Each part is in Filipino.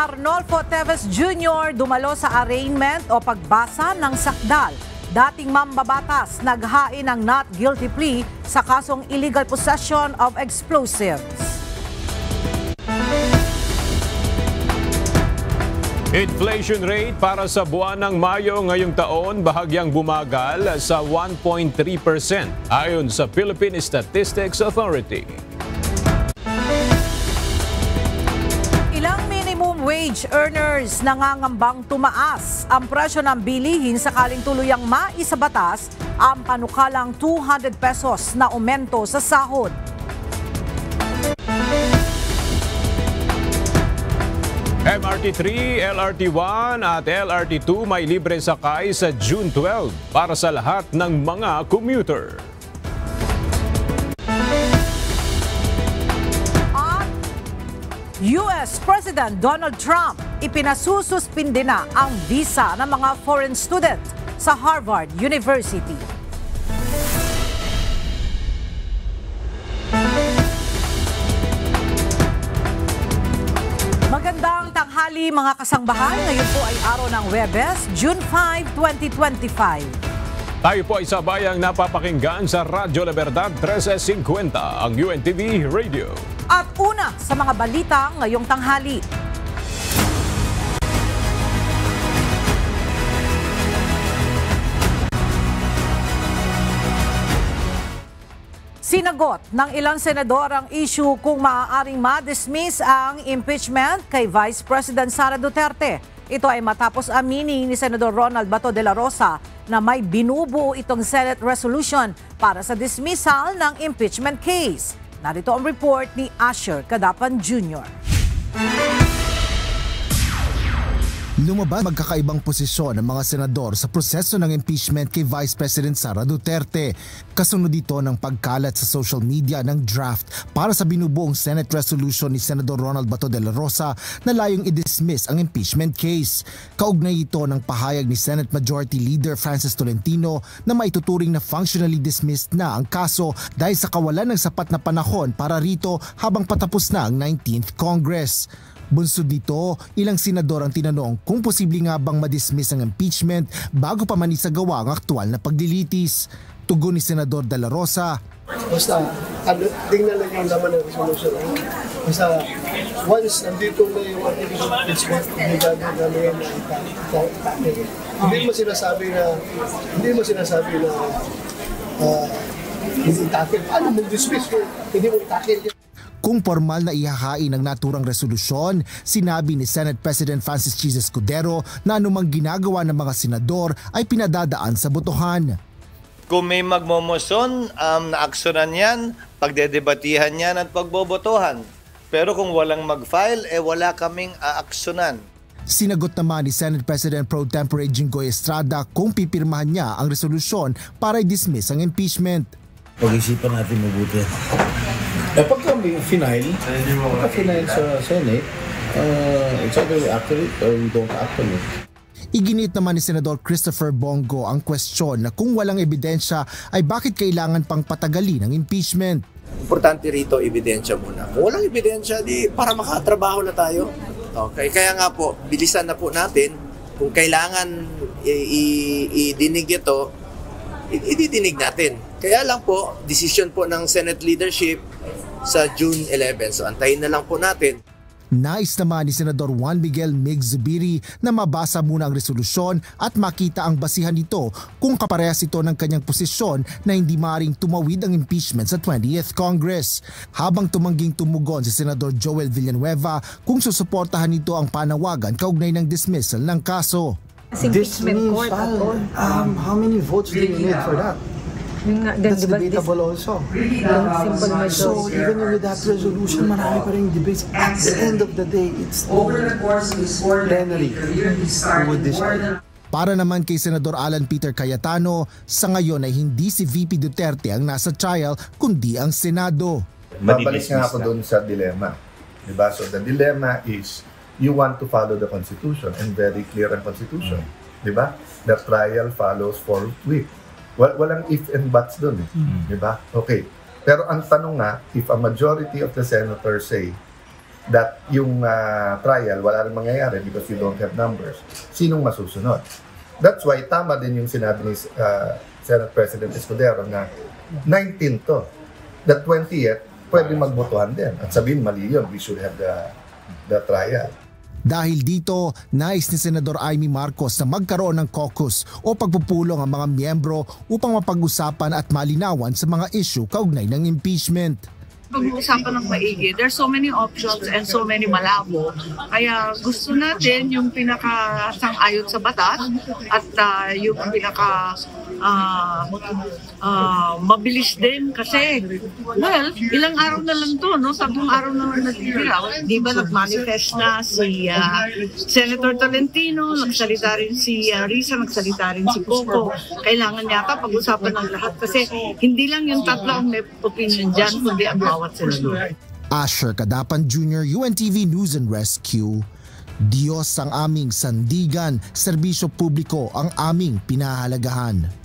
Arnolfo Teves Jr. dumalo sa arraignment o pagbasa ng sakdal. Dating mambabatas naghain ng not guilty plea sa kasong illegal possession of explosives. Inflation rate para sa buwan ng Mayo ngayong taon bahagyang bumagal sa 1.3% ayon sa Philippine Statistics Authority. Ilang minimum wage earners nangangambang tumaas ang presyo ng bilihin sakaling tuluyang maisabatas ang panukalang 200 pesos na aumento sa sahod. MRT3, LRT1 at LRT2 may libre sakay sa June 12 para sa lahat ng mga commuter. At US President Donald Trump ipinasususpindi na ang visa ng mga foreign student sa Harvard University. Magandang tanghali mga kasangbahan. Ngayon po ay araw ng Huwebes, June 5, 2025. Tayo po ay sabayang napapakinggan sa Radyo La Verdad 1350, ang UNTV Radio. At una sa mga balita ngayong tanghali. Sinagot ng ilang senador ang issue kung maaaring ma-dismiss ang impeachment kay Vice President Sara Duterte. Ito ay matapos aminin ni Senador Ronald Bato de la Rosa na may binubuo itong Senate resolution para sa dismissal ng impeachment case. Narito ang report ni Asher Cadapan Jr. Lumabas magkakaibang posisyon ng mga senador sa proseso ng impeachment kay Vice President Sara Duterte. Kasunod dito ng pagkalat sa social media ng draft para sa binubuong Senate resolution ni Senador Ronald Bato de la Rosa na layong i-dismiss ang impeachment case. Kaugnay ito ng pahayag ni Senate Majority Leader Francis Tolentino na maituturing na functionally dismissed na ang kaso dahil sa kawalan ng sapat na panahon para rito habang patapos na ang 19th Congress. Bunsod dito, ilang senador ang tinanong kung posible nga bang madismiss ang impeachment bago pa man isagawa ang aktwal na paglilitis. Tugon ni Senador De La Rosa, basta tingnan lang yung laman ng resolution. Basta once nandito na yung article of impeachment, hindi gagawin namin i-tackle. Hindi mo sinasabi na hindi i-tackle. Paano mo dismiss kung hindi mo i-tackle? Kung formal na ihahain ng naturang resolusyon, sinabi ni Senate President Francis Chis Escudero na anumang ginagawa ng mga senador ay pinadadaan sa botohan. Kung may magmomoson, na-aksyonan yan, pagdedebatihan yan at pagbobotohan. Pero kung walang mag-file, wala kaming aaksyonan. Sinagot naman ni Senate President Pro Tempore Jinggoy Estrada kung pipirmahan niya ang resolusyon para i-dismiss ang impeachment. Pag-isipan natin mabuti. Pagka may final sa Senate, it's either we act on it or we don't act on it. Iginit naman ni Senador Christopher Bongo ang kwestiyon na kung walang ebidensya ay bakit kailangan pang patagalin ang impeachment. Importante rito, ebidensya muna. Kung walang ebidensya, di para makatrabaho na tayo. Okay, kaya nga po, bilisan na po natin. Kung kailangan idinig ito, ididinig natin. Kaya lang po, decision po ng Senate leadership sa June 11. So antayin na lang po natin. Nais naman ni Senador Juan Miguel Mig Zubiri na mabasa muna ang resolusyon at makita ang basihan nito kung kaparehas ito ng kanyang posisyon na hindi maaaring tumawid ang impeachment sa 20th Congress. Habang tumangging tumugon si Senador Joel Villanueva kung susuportahan nito ang panawagan kaugnay ng dismissal ng kaso. Dismissal? How many votes do you need for that? That's debatable also. So even with that resolution, marami pa rin debates. At the end of the day, it's plenary who would decide. Para naman kay Senador Alan Peter Cayetano, sa ngayon ay hindi si VP Duterte ang nasa trial, kundi ang Senado. Babalik nga ako doon sa dilemma. Diba? So the dilemma is, you want to follow the Constitution and very clear ang Constitution. Diba? The trial follows forthwith. Walang if and buts doon. Diba? Okay. Pero ang tanong nga, if a majority of the senators say, that yung trial, wala rin mangyayari because you don't have numbers, sinong masusunod? That's why tama din yung sinabi ni Senate President Escudero na 19 to. The 20th, pwede magbotohan din. At sabihin, mali yun, we should have the trial. Dahil dito, nais ni Senador Amy Marcos na magkaroon ng caucus o pagpupulong ang mga miyembro upang mapag-usapan at malinawan sa mga issue kaugnay ng impeachment. Pag-uusapan ng maigi. There's so many options and so many malabo. Kaya gusto natin yung pinaka-sang-ayon sa batas at yung pinaka mabilis din kasi well, ilang araw na lang to, no? 10 araw na lang natitira. Di ba nag-manifest na si Senator Tolentino, nagsalita rin si Risa, nagsalita rin si Coco. Kailangan yata pag-usapan ng lahat kasi hindi lang yung tatlo ang may opinion dyan, kundi ang bawat senador. Asher Cadapan Jr., UNTV News and Rescue. Diyos ang aming sandigan, serbisyo publiko ang aming pinahahalagahan.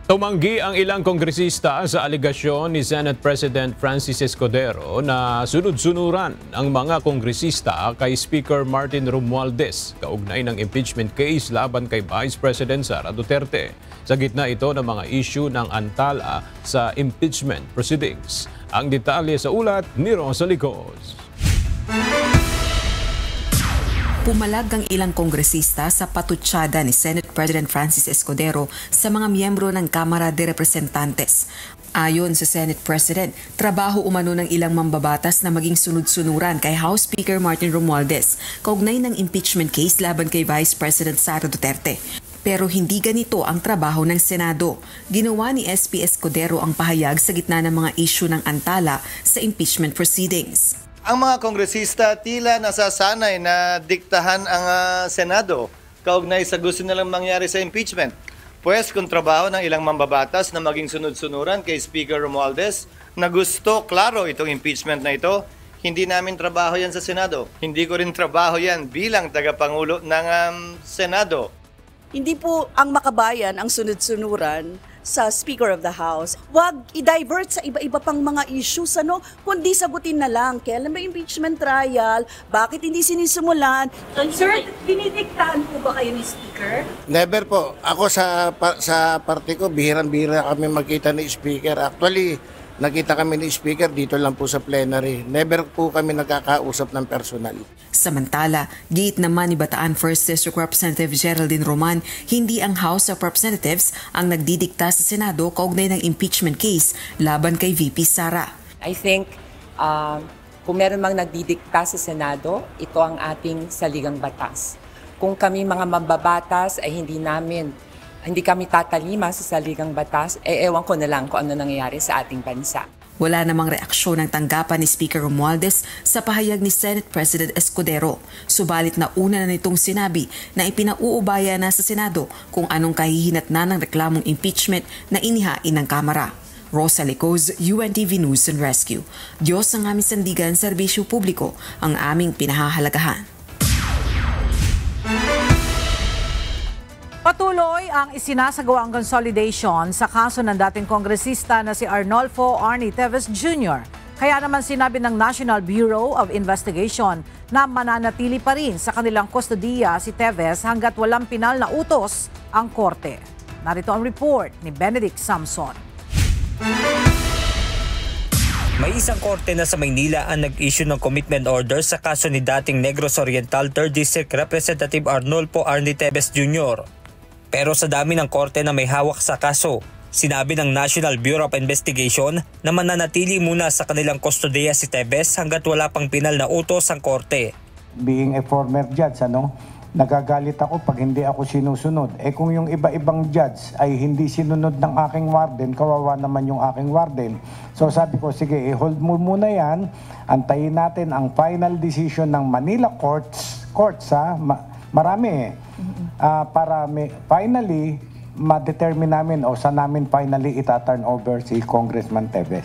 Tumanggi ang ilang kongresista sa aligasyon ni Senate President Francis Escudero na sunod-sunuran ang mga kongresista kay Speaker Martin Romualdez kaugnay ng impeachment case laban kay Vice President Sara Duterte. Sa gitna ito ng mga issue ng antala sa impeachment proceedings. Ang detalye sa ulat ni Rosa Licos. Pumalag ang ilang kongresista sa patutsada ni Senate President Francis Escudero sa mga miyembro ng Kamara de Representantes. Ayon sa Senate President, trabaho umano ng ilang mambabatas na maging sunod-sunuran kay House Speaker Martin Romualdez kaugnay ng impeachment case laban kay Vice President Sara Duterte. Pero hindi ganito ang trabaho ng Senado. Ginawa ni SP Escudero ang pahayag sa gitna ng mga issue ng antala sa impeachment proceedings. Ang mga kongresista tila nasasanay na diktahan ang Senado kaugnay sa gusto nilang mangyari sa impeachment. Pues kung trabaho ng ilang mambabatas na maging sunod-sunuran kay Speaker Romualdez na gusto, klaro, itong impeachment na ito, hindi namin trabaho yan sa Senado. Hindi ko rin trabaho yan bilang tagapangulo ng Senado. Hindi po ang makabayan ang sunod-sunuran sa Speaker of the House. Huwag i-divert sa iba-iba pang mga issues, kundi sagutin na lang, kailan ba impeachment trial, bakit hindi sinisimulan. Sir, dinidiktahan po ba kayo ni Speaker? Never po. Ako sa parte ko, bihirang-bihira kami magkita ni Speaker. Actually, nakita kami ni Speaker dito lang po sa plenary. Never po kami nagkakausap ng personal. Samantala, giit naman ni Bataan 1st District Representative Geraldine Roman, hindi ang House of Representatives ang nagdidikta sa Senado kaugnay ng impeachment case laban kay VP Sara. I think kung meron mang nagdidikta sa Senado, ito ang ating saligang batas. Kung kami mga mambabatas ay hindi kami tatalima sa saligang batas, ewan ko na lang kung ano nangyayari sa ating bansa. Wala namang reaksyon ng tanggapan ni Speaker Romualdez sa pahayag ni Senate President Escudero. Subalit na una na nitong sinabi na ipinauubaya na sa Senado kung anong kahihinatnan ng reklamong impeachment na inihain ng Kamara. Rosa Licos, UNTV News and Rescue. Diyos ang aming sandigan, serbisyo publiko ang aming pinahahalagahan. Patuloy ang isinasagawang consolidation sa kaso ng dating kongresista na si Arnolfo Arnie Teves Jr. Kaya naman sinabi ng National Bureau of Investigation na mananatili pa rin sa kanilang kustodiya si Teves hanggat walang pinal na utos ang korte. Narito ang report ni Benedict Samson. May isang korte na sa Maynila ang nag-issue ng commitment order sa kaso ni dating Negros Oriental 3rd District Representative Arnolfo Arnie Teves Jr. Pero sa dami ng korte na may hawak sa kaso, sinabi ng National Bureau of Investigation na mananatili muna sa kanilang kustodiya si Teves hanggat wala pang pinal na utos ang korte. Being a former judge, nagagalit ako pag hindi ako sinusunod. Kung yung iba-ibang judge ay hindi sinunod ng aking warden, kawawa naman yung aking warden. So sabi ko, sige, hold mo muna yan, antayin natin ang final decision ng Manila courts marami para finally ma-determine namin o saan namin finally ita-turn over si Congressman Teves.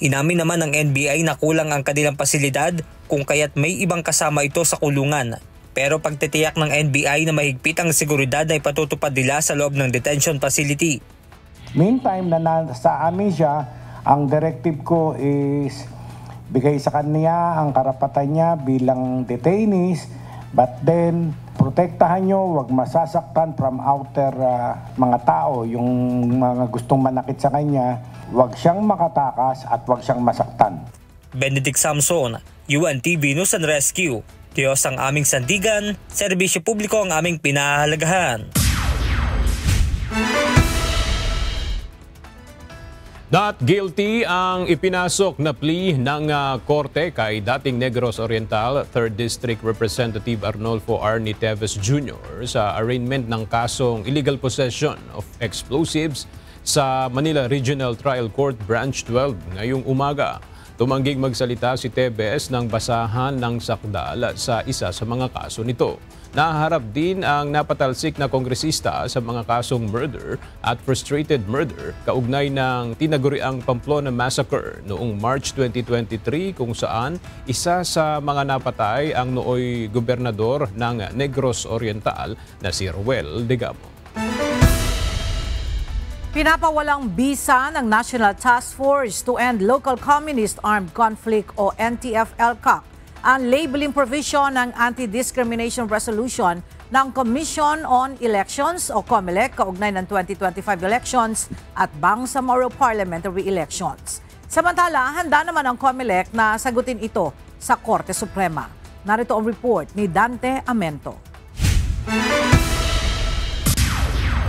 Inamin naman ng NBI na kulang ang kanilang pasilidad kung kaya't may ibang kasama ito sa kulungan. Pero pagtitiyak ng NBI na mahigpit ang seguridad ay patutupad nila sa loob ng detention facility. Meantime na nasa amin siya, Ang directive ko is bigay sa kanya ang karapatan niya bilang detainees, but then protektahan nyo, wag masasaktan from outer mga tao, yung mga gustong manakit sa kanya, wag siyang makatakas at wag siyang masaktan. Benedict Samson, UNTV News and Rescue. Diyos ang aming sandigan, serbisyo publiko ang aming pinahahalagahan. Not guilty ang ipinasok na plea ng korte kay dating Negros Oriental 3rd District Representative Arnolfo Arnie Teves Jr. sa arraignment ng kasong illegal possession of explosives sa Manila Regional Trial Court Branch 12 ngayong umaga. Tumangging magsalita si Teves ng basahan ng sakdal sa isa sa mga kaso nito. Naharap din ang napatalsik na kongresista sa mga kasong murder at frustrated murder kaugnay ng tinaguriang Pamplona Massacre noong March 2023 kung saan isa sa mga napatay ang nooy gobernador ng Negros Oriental na si Roel Digamo. Pinapawalang bisa ng National Task Force to End Local Communist Armed Conflict o NTF-ELCAC ang labeling provision ng Anti-Discrimination Resolution ng Commission on Elections o COMELEC kaugnay ng 2025 elections at Bangsamoro Parliamentary Elections. Samantala, handa naman ang COMELEC na sagutin ito sa Korte Suprema. Narito ang report ni Dante Amento.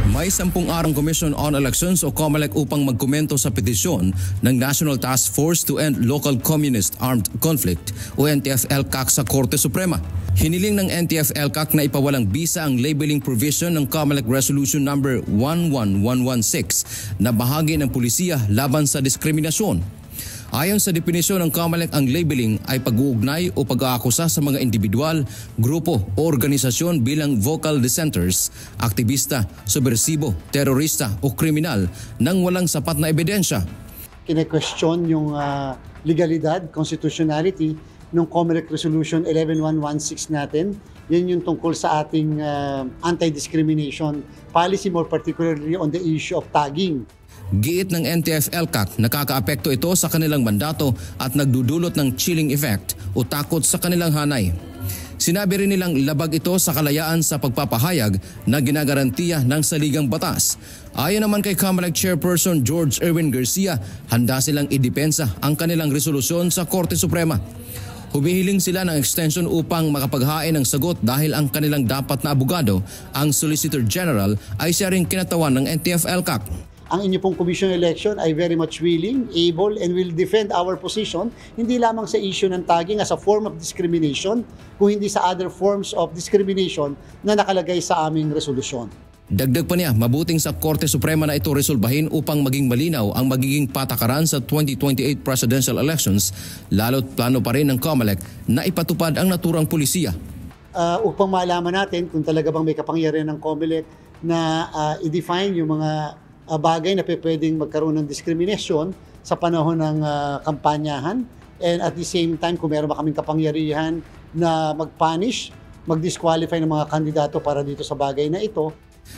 May 10 arang Commission on Elections o COMELEC upang magkomento sa petisyon ng National Task Force to End Local Communist Armed Conflict o NTF-ELCAC sa Korte Suprema. Hiniling ng NTF-ELCAC na ipawalang bisa ang labeling provision ng COMELEC Resolution number 11116 na bahagi ng pulisiya laban sa diskriminasyon. Ayon sa definisyon ng COMELEC, ang labeling ay pag-uugnay o pag-aakusa sa mga individual, grupo o organisasyon bilang vocal dissenters, aktivista, subversibo, terorista o kriminal nang walang sapat na ebidensya. Kine-question yung legalidad, constitutionality ng COMELEC Resolution 11116 natin. Yan yung tungkol sa ating anti-discrimination policy, more particularly on the issue of tagging. Giit ng NTF-ELCAC, nakakaapekto ito sa kanilang mandato at nagdudulot ng chilling effect o takot sa kanilang hanay. Sinabi rin nilang labag ito sa kalayaan sa pagpapahayag na ginagarantiya ng saligang batas. Ayon naman kay COMELEC Chairperson George Erwin Garcia, handa silang idepensa ang kanilang resolusyon sa Korte Suprema. Humihiling sila ng extension upang makapaghain ng sagot dahil ang kanilang dapat na abogado, ang Solicitor General, ay siya ring kinatawan ng NTF-ELCAC. Ang inyo pong commission election ay very much willing, able, and will defend our position, hindi lamang sa issue ng tagging as a form of discrimination, kung hindi sa other forms of discrimination na nakalagay sa aming resolusyon. Dagdag pa niya, mabuting sa Korte Suprema na ito resolbahin upang maging malinaw ang magiging patakaran sa 2028 presidential elections, lalo't plano pa rin ng COMELEC na ipatupad ang naturang pulisiya. Upang malaman natin kung talaga bang may kapangyarihan ng COMELEC na i-define yung mga bagay na pwedeng magkaroon ng discrimination sa panahon ng kampanyahan, and at the same time kung meron ba kaming kapangyarihan na mag-punish, mag-disqualify ng mga kandidato para dito sa bagay na ito.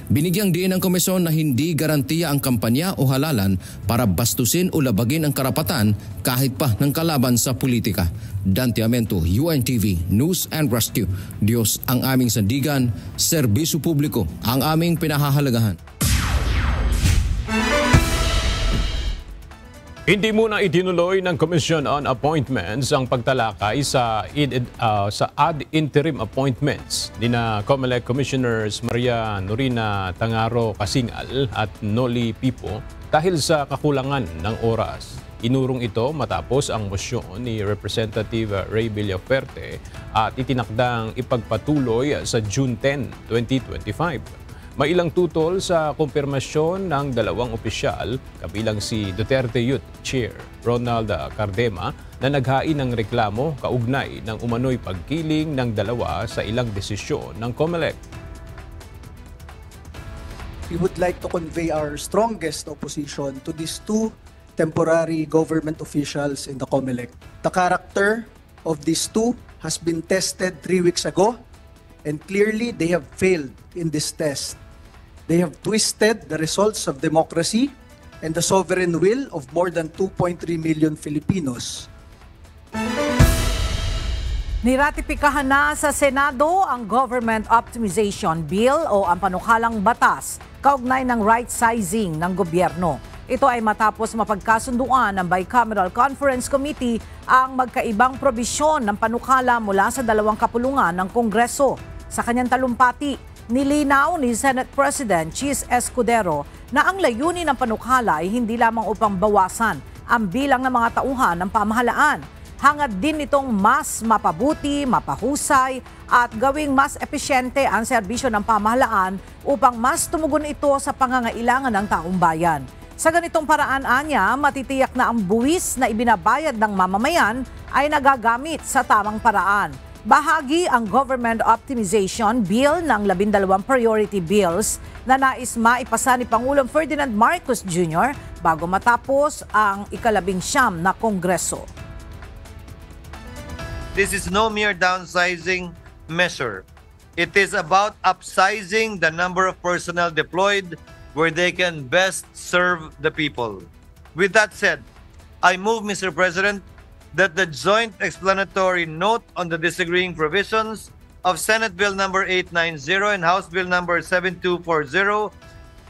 Binigyang diin ng komisyon na hindi garantiya ang kampanya o halalan para bastusin o labagin ang karapatan kahit pa ng kalaban sa politika. Dante Amento, UNTV News and Rescue. Diyos ang aming sandigan, serbisyo publiko ang aming pinahahalagahan. Hindi muna itinuloy ng Commission on Appointments ang pagtalakay sa ad interim appointments nina COMELEC Commissioners Maria Norina Tangaro Kasingal at Noli Pipo dahil sa kakulangan ng oras. Inurong ito matapos ang mosyon ni Representative Ray Villaferte at itinakdang ipagpatuloy sa June 10, 2025. May ilang tutol sa kumpirmasyon ng dalawang opisyal, kabilang si Duterte Youth Chair Ronald Cardema, na naghain ng reklamo kaugnay ng umano'y pagkiling ng dalawa sa ilang desisyon ng COMELEC. We would like to convey our strongest opposition to these two temporary government officials in the COMELEC. The character of these two has been tested 3 weeks ago, and clearly they have failed in this test. They have twisted the results of democracy and the sovereign will of more than 2.3 million Filipinos. Niratipikahan na sa Senado ang Government Optimization Bill o ang panukalang batas kaugnay ng right sizing ng gobyerno. Ito ay matapos mapagkasunduan ng Bicameral Conference Committee ang magkaibang probisyon ng panukala mula sa dalawang kapulungan ng Kongreso. Sa kanyang talumpati, nilinaw ni Senate President Chis Escudero na ang layunin ng panukala ay hindi lamang upang bawasan ang bilang ng mga tauhan ng pamahalaan. Hangad din nitong mas mapabuti, mapahusay at gawing mas epesyente ang serbisyo ng pamahalaan upang mas tumugon ito sa pangangailangan ng taong bayan. Sa ganitong paraan, anya, matitiyak na ang buwis na ibinabayad ng mamamayan ay nagagamit sa tamang paraan. Bahagi ang Government Optimization Bill ng 12 priority bills na nais maipasa ni Pangulong Ferdinand Marcos Jr. bago matapos ang ika-19 na Kongreso. This is no mere downsizing measure. It is about upsizing the number of personnel deployed where they can best serve the people. With that said, I move, Mr. President, that the joint explanatory note on the disagreeing provisions of Senate Bill number 890 and House Bill number 7240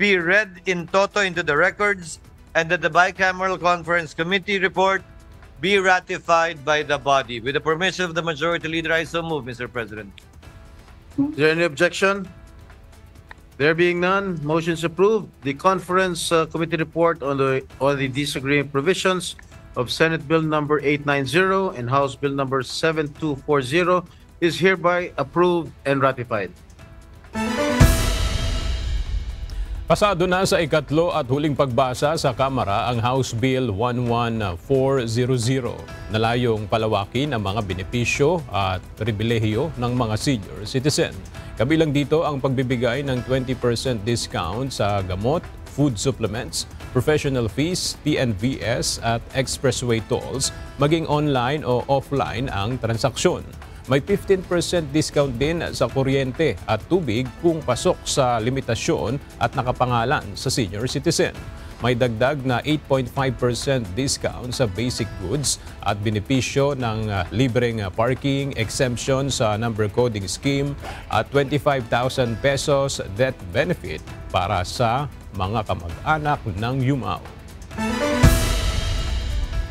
be read in toto into the records and that the Bicameral Conference Committee report be ratified by the body. With the permission of the Majority Leader, I so move, Mr. President. Is there any objection? There being none, motion is approved. The Conference Committee report on the disagreeing provisions of Senate Bill number 890 and House Bill number 7240 is hereby approved and ratified. Pasado na sa ikatlo at huling pagbasa sa Kamara ang House Bill 11400 na layong palawakin ang mga benepisyo at pribilehiyo ng mga senior citizen. Kabilang dito ang pagbibigay ng 20% discount sa gamot, food supplements, professional fees, PNVS at expressway tolls, maging online o offline ang transaksyon. May 15% discount din sa kuryente at tubig kung pasok sa limitasyon at nakapangalan sa senior citizen. May dagdag na 8.5% discount sa basic goods at benepisyo ng libreng parking, exemption sa number coding scheme at 25,000 pesos death benefit para sa mga kamag-anak ng yumao.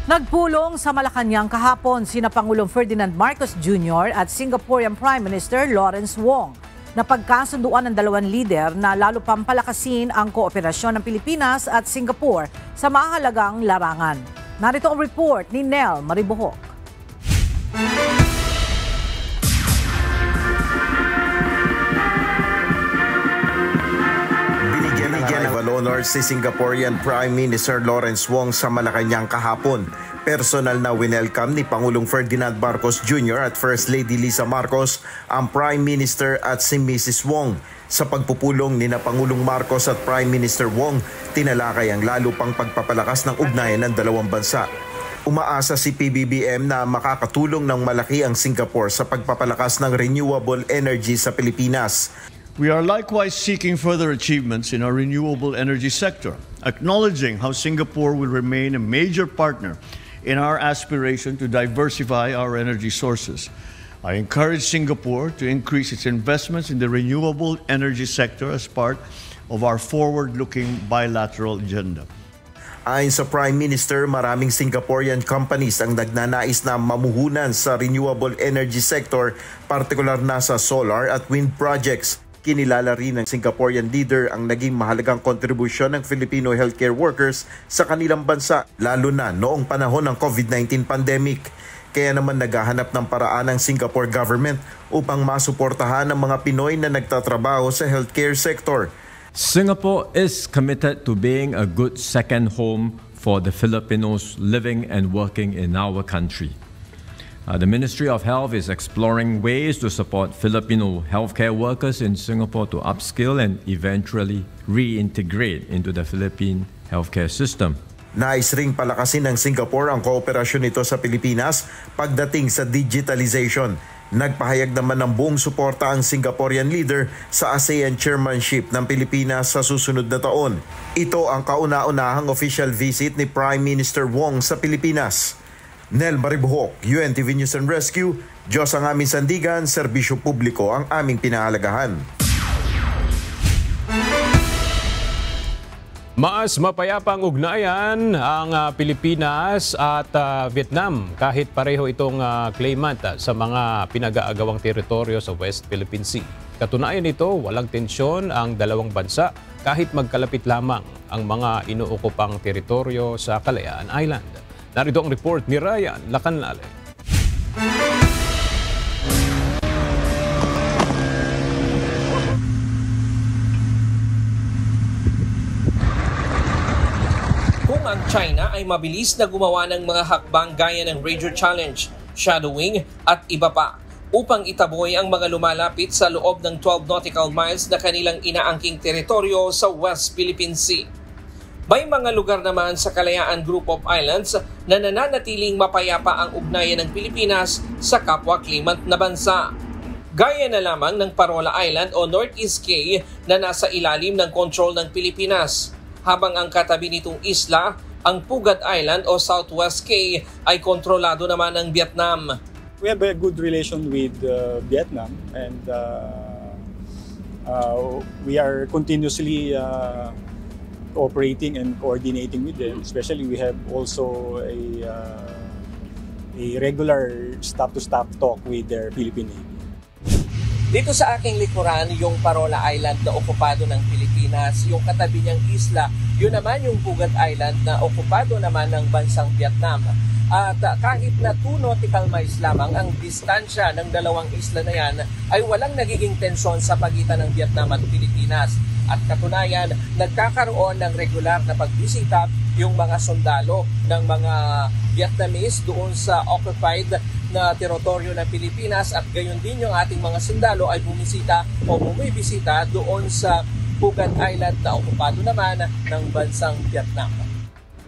Nagpulong sa Malacanang kahapon sina Pangulong Ferdinand Marcos Jr. at Singaporean Prime Minister Lawrence Wong. Napagkasunduan ng dalawang lider na lalo pang palakasin ang kooperasyon ng Pilipinas at Singapore sa mahalagang larangan. Narito ang report ni Nel Maribohok. Honor si Singaporean Prime Minister Lawrence Wong sa Malacanang kahapon. Personal na winelcome ni Pangulong Ferdinand Marcos Jr. at First Lady Lisa Marcos ang Prime Minister at si Mrs. Wong. Sa pagpupulong ni na Pangulong Marcos at Prime Minister Wong, tinalakay ang lalo pang pagpapalakas ng ugnayan ng dalawang bansa. Umaasa si PBBM na makakatulong ng malaki ang Singapore sa pagpapalakas ng renewable energy sa Pilipinas. We are likewise seeking further achievements in our renewable energy sector, acknowledging how Singapore will remain a major partner in our aspiration to diversify our energy sources. I encourage Singapore to increase its investments in the renewable energy sector as part of our forward-looking bilateral agenda. Ayon sa Prime Minister, maraming Singaporean companies ang nagnanais na mamuhunan sa renewable energy sector, partikular na sa solar at wind projects. Kinilala rin ng Singaporean leader ang naging mahalagang kontribusyon ng Filipino healthcare workers sa kanilang bansa, lalo na noong panahon ng COVID-19 pandemic. Kaya naman naghahanap ng paraan ang Singapore government upang masuportahan ang mga Pinoy na nagtatrabaho sa healthcare sector. Singapore is committed to being a good second home for the Filipinos living and working in our country. The Ministry of Health is exploring ways to support Filipino healthcare workers in Singapore to upskill and eventually reintegrate into the Philippine healthcare system. Nais ring palakasin ng Singapore ang kooperasyon nito sa Pilipinas pagdating sa digitalization. Nagpahayag naman ng buong suporta ang Singaporean leader sa ASEAN chairmanship ng Pilipinas sa susunod na taon. Ito ang kauna-unahang official visit ni Prime Minister Wong sa Pilipinas. Nel Maribuhok, UNTV News and Rescue. Diyos ang aming sandigan, serbisyo publiko ang aming pinahalagahan. Mas mapayapang ugnayan ang Pilipinas at Vietnam kahit pareho itong claimant sa mga pinag-aagawang teritoryo sa West Philippine Sea. Katunayan nito, walang tensyon ang dalawang bansa kahit magkalapit lamang ang mga inuukupang teritoryo sa Kalayaan Island. Narito ang report ni Ryan Lacanlale. Ang China ay mabilis na gumawa ng mga hakbang gaya ng Ranger Challenge, Shadowing at iba pa upang itaboy ang mga lumalapit sa loob ng 12 nautical miles na kanilang inaangking teritoryo sa West Philippine Sea. May mga lugar naman sa Kalayaan Group of Islands na nananatiling mapayapa ang ugnayan ng Pilipinas sa kapwa claimant na bansa. Gaya na lamang ng Parola Island o Northeast Cay na nasa ilalim ng kontrol ng Pilipinas, habang ang katabi nitong isla, ang Pugat Island o Southwest Cay, ay kontrolado naman ng Vietnam. We have a good relation with Vietnam and we are continuously cooperating and coordinating with them. Especially we have also a regular stop-to-stop talk with their Philippine Navy. Dito sa aking likuran, yung Parola Island na okupado ng Pilipinas, yung katabi niyang isla, yun naman yung Pugat Island na okupado naman ng bansang Vietnam. At kahit na 2 nautical miles lamang ang distansya ng dalawang isla na yan, ay walang nagiging tensyon sa pagitan ng Vietnam at Pilipinas. At katunayan, nagkakaroon ng regular na pagbisita yung mga sundalo ng mga Vietnamese doon sa occupied na teritoryo ng Pilipinas at gayon din yung ating mga sundalo ay bumisita o bumibisita doon sa Pugat Island na okupado naman ng bansang Vietnam.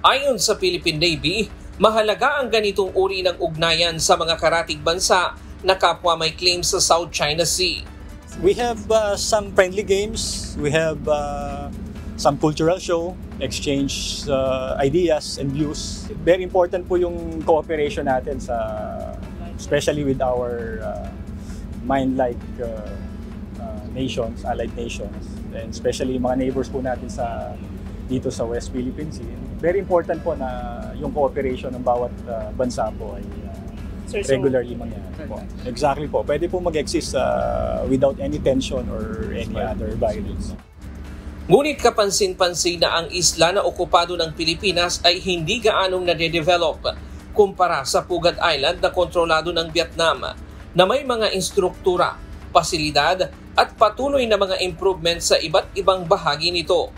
Ayon sa Philippine Navy, mahalaga ang ganitong uri ng ugnayan sa mga karatig bansa na kapwa may claim sa South China Sea. We have some friendly games, we have some cultural show, exchange ideas and views. Very important po yung cooperation natin especially with our mine-like nations, allied nations, and especially yung mga neighbors po natin dito sa West Philippine Sea. Very important po na yung cooperation ng bawat bansa po ay regularly mangyayari po. Exactly po. Pwede po mag-exist without any tension or any other violence. Ngunit kapansin-pansin na ang isla na okupado ng Pilipinas ay hindi gaanong nade-develop kumpara sa Pugat Island na kontrolado ng Vietnam na may mga instruktura, pasilidad at patuloy na mga improvements sa iba't ibang bahagi nito.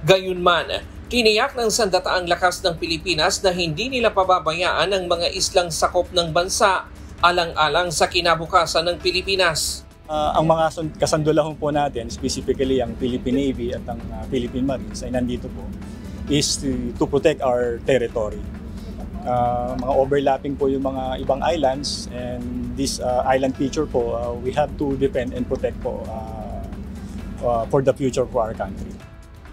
Gayunman, tiniyak ng sandataang lakas ng Pilipinas na hindi nila pababayaan ang mga islang sakop ng bansa alang-alang sa kinabukasan ng Pilipinas. Ang mga kasandulahon po natin, specifically ang Philippine Navy at ang Philippine Marines ay nandito po, is to protect our territory. Mga overlapping po yung mga ibang islands and this island feature po, we have to defend and protect po for the future of our country.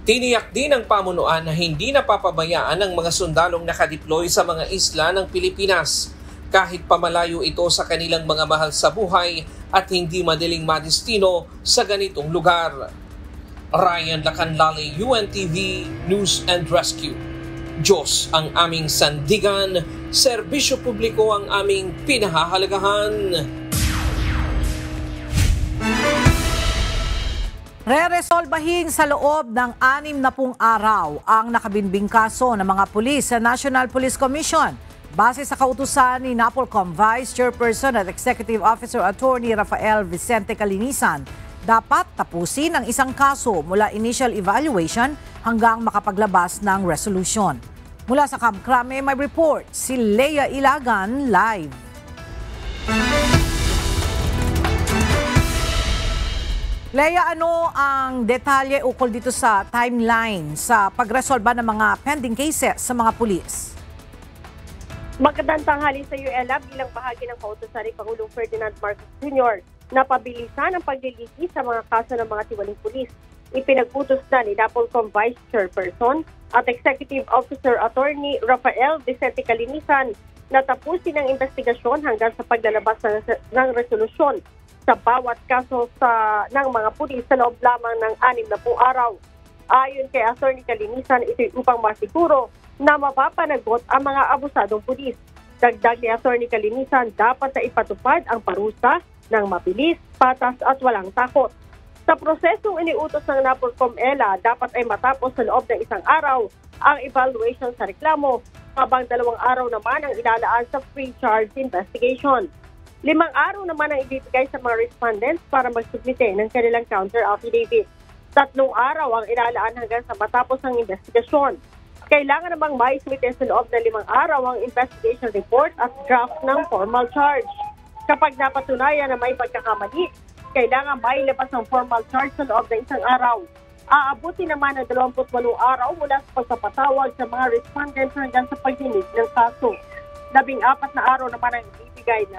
Tiniyak din ng pamunuan na hindi napapabayaan ang mga sundalong nakadeploy sa mga isla ng Pilipinas kahit pamalayo ito sa kanilang mga mahal sa buhay at hindi madaling madestino sa ganitong lugar. Ryan Lacanlale, UNTV News and Rescue. Diyos ang aming sandigan, serbisyo publiko ang aming pinahahalagahan. Re-resolbahin sa loob ng 60 araw ang nakabinbing kaso ng mga pulis sa National Police Commission. Base sa kautusan ni NAPOLCOM Vice Chairperson at Executive Officer Attorney Rafael Vicente Calinisan, dapat tapusin ang isang kaso mula initial evaluation hanggang makapaglabas ng resolution. Mula sa Camp Crame, may report si Leia Ilagan live. Leia, ano ang detalye ukol dito sa timeline sa pagresolba ng mga pending cases sa mga pulis? Magandang tanghali sa iyo, Ella, bilang bahagi ng kautusan ni Pangulong Ferdinand Marcos Jr. na pabilisan ang pagliliki sa mga kaso ng mga tiwaling pulis. Ipinagputos na ni NAPOLCOM Vice Chairperson at Executive Officer Attorney Rafael Vicente Calinisan na tapusin ang investigasyon hanggang sa paglalabas ng resolusyon sa bawat kaso ng mga pulis sa loob lamang ng 60 araw. Ayon kay Attorney Calinisan, ito'y upang masiguro na mapapanagot ang mga abusadong pulis. Dagdag ni Attorney Calinisan, dapat na ipatupad ang parusa ng mabilis, patas at walang takot. Sa prosesong iniutos ng NAPOLCOM ELA, dapat ay matapos sa loob ng 1 araw ang evaluation sa reklamo, habang 2 araw naman ang ilalaan sa pre-charge investigation. 5 araw naman ang ibibigay sa mga respondents para magsubmite ng kanilang counter affidavit. 3 araw ang ilalaan hanggang sa matapos ang investigasyon. Kailangan namang maisumite sa loob ng 5 araw ang investigation report at draft ng formal charge. Kapag napatunayan na may pagkakamali, kailangan mailabas ang formal charge sa loob ng 1 araw. Aabuti naman ng 28 araw mula sa pagpapatawag sa mga respondents hanggang sa pagdinig ng kaso. 14 na araw naman ang ibibigay